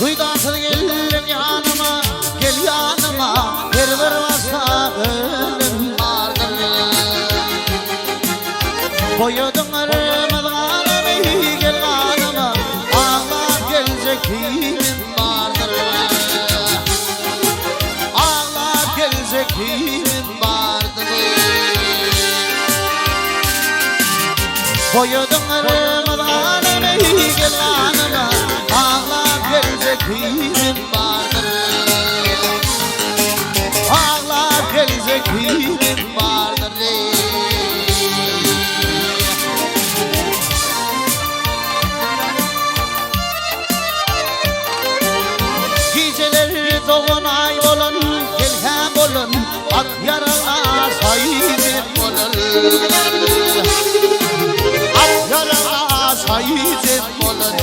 Duydasın gelin yanıma, gel yanıma, her bir varsa ölüm vardır. Boyudun ırmadığını gel kanıma, ağlar gelecek kimin vardır. Ağlar gelecek kimin vardır. Boyudun ırmadığını gel kanıma, kimin vardır? Ağlar gelecek kimin vardır? Geceleri dolunay olun, gelhem olun, at yarına sahibim olun. At yarına sahibim olun.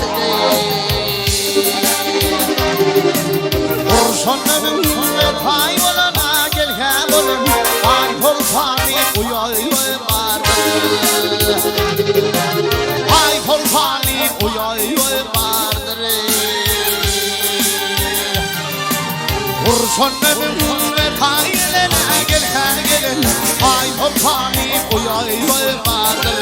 Sonlarım pay olana gelhem olun, ay kol fani uyay vardır. Ay kol fani uyay vardır. Sonlarım pay olana gelhem gelin, ay kol fani uyay vardır.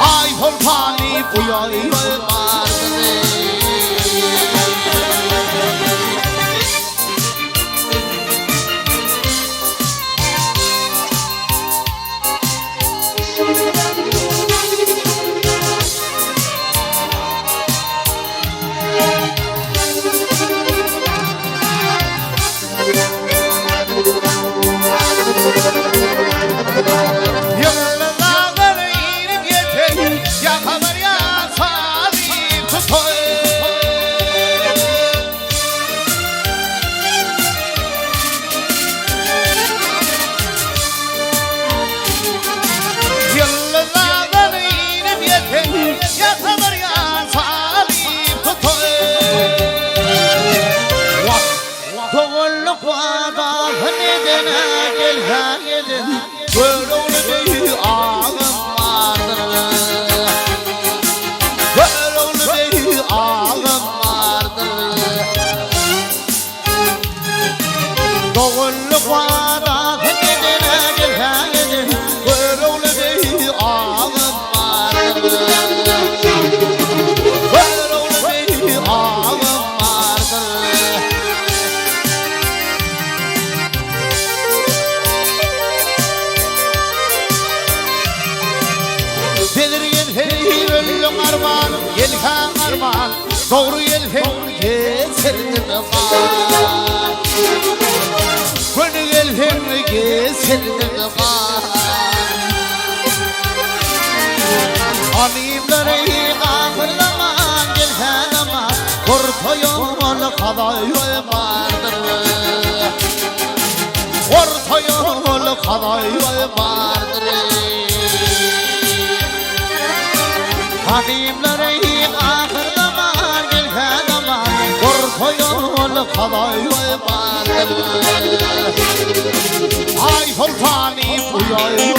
Ay kol fani uyay vardır. Doğulluk vada kendine gelhen edin, Böyrevli bey ağım vardır. Böyrevli bey ağım vardır. Belirgen hey öllüm arman, gelhen arman, doğru gelhen geçirdim var. Gönül elhemle geçirdim var. Alimleri ağırlaman gelhen ama orta yol kaday vardır. Orta yol kaday vardır. Alimleri ağırlaman gelhen ama orta yol kaday vardır. Ay kol fani uyay